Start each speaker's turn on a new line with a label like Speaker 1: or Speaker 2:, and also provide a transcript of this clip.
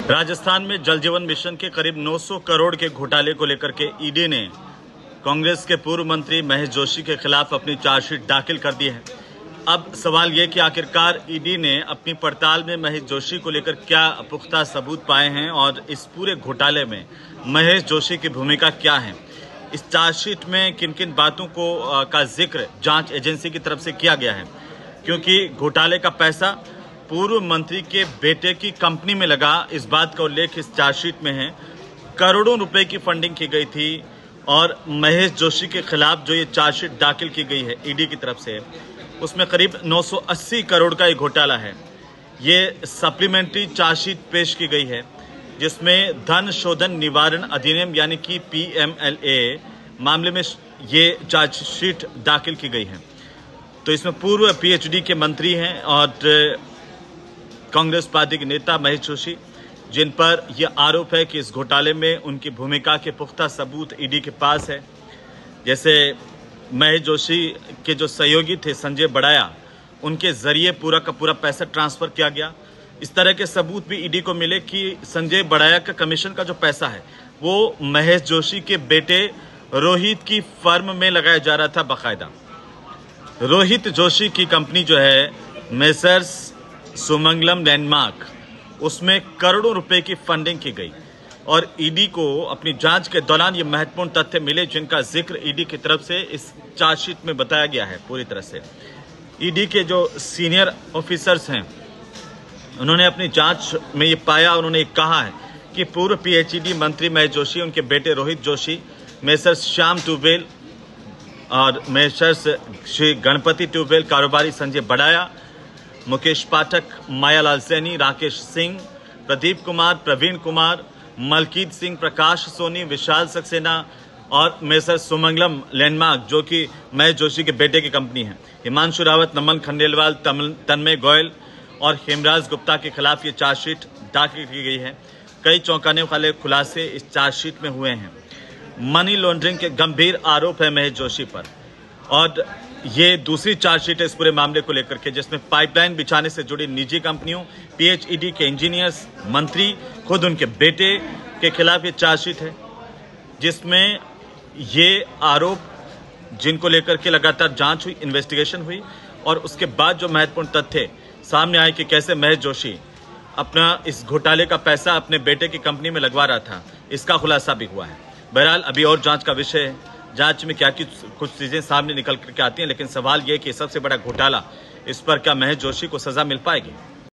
Speaker 1: राजस्थान में जल जीवन मिशन के करीब 900 करोड़ के घोटाले को लेकर के ईडी ने कांग्रेस के पूर्व मंत्री महेश जोशी के खिलाफ अपनी चार्जशीट दाखिल कर दी है। अब सवाल ये कि आखिरकार ईडी ने अपनी पड़ताल में महेश जोशी को लेकर क्या पुख्ता सबूत पाए हैं और इस पूरे घोटाले में महेश जोशी की भूमिका क्या है। इस चार्जशीट में किन किन बातों का जिक्र जांच एजेंसी की तरफ से किया गया है, क्योंकि घोटाले का पैसा पूर्व मंत्री के बेटे की कंपनी में लगा, इस बात का उल्लेख इस चार्जशीट में है। करोड़ों रुपए की फंडिंग की गई थी और महेश जोशी के खिलाफ जो ये चार्जशीट दाखिल की गई है ईडी की तरफ से, उसमें करीब 980 करोड़ का ये घोटाला है। ये सप्लीमेंट्री चार्जशीट पेश की गई है जिसमें धन शोधन निवारण अधिनियम यानी कि PMLA मामले में ये चार्जशीट दाखिल की गई है। तो इसमें पूर्व PhD के मंत्री हैं और कांग्रेस पार्टी के नेता महेश जोशी, जिन पर यह आरोप है कि इस घोटाले में उनकी भूमिका के पुख्ता सबूत ईडी के पास है। जैसे महेश जोशी के जो सहयोगी थे संजय बड़ाया, उनके जरिए पूरा का पूरा पैसा ट्रांसफर किया गया। इस तरह के सबूत भी ईडी को मिले कि संजय बड़ाया का कमीशन का जो पैसा है वो महेश जोशी के बेटे रोहित की फर्म में लगाया जा रहा था। बाकायदा रोहित जोशी की कंपनी जो है मेसर्स सुमंगलम लैंडमार्क, उसमें करोड़ों रुपए की फंडिंग की गई और ईडी को अपनी जांच के दौरान ये महत्वपूर्ण तथ्य मिले जिनका जिक्र ईडी की तरफ से इस चार्जशीट में बताया गया है। पूरी तरह से ईडी के जो सीनियर ऑफिसर्स हैं उन्होंने अपनी जांच में ये पाया, उन्होंने कहा है कि पूर्व PhD मंत्री महेश जोशी, उनके बेटे रोहित जोशी, मेसर्स श्याम ट्यूबवेल और मेसर्स श्री गणपति ट्यूबवेल कारोबारी संजय बड़ाया, मुकेश पाठक, मायालाल सैनी, राकेश सिंह, प्रदीप कुमार, प्रवीण कुमार, मलकीत सिंह, प्रकाश सोनी, विशाल सक्सेना और मेसर सुमंगलम लैंडमार्क जो कि महेश जोशी के बेटे की कंपनी है, हिमांशु रावत, नमन खंडेलवाल, तन्मय गोयल और हेमराज गुप्ता के खिलाफ ये चार्जशीट दाखिल की गई है। कई चौंकाने वाले खुलासे इस चार्जशीट में हुए हैं। मनी लॉन्ड्रिंग के गंभीर आरोप है महेश जोशी पर और ये दूसरी चार्जशीट है इस पूरे मामले को लेकर के, जिसमें पाइपलाइन बिछाने से जुड़ी निजी कंपनियों, PhD के इंजीनियर्स, मंत्री, खुद उनके बेटे के खिलाफ ये चार्जशीट है, जिसमें ये आरोप जिनको लेकर के लगातार जांच हुई, इन्वेस्टिगेशन हुई और उसके बाद जो महत्वपूर्ण तथ्य सामने आए कि कैसे महेश जोशी अपना इस घोटाले का पैसा अपने बेटे की कंपनी में लगवा रहा था, इसका खुलासा भी हुआ है। बहरहाल अभी और जांच का विषय है, जांच में क्या कुछ चीजें सामने निकल करके आती हैं, लेकिन सवाल यह कि सबसे बड़ा घोटाला, इस पर क्या महेश जोशी को सजा मिल पाएगी।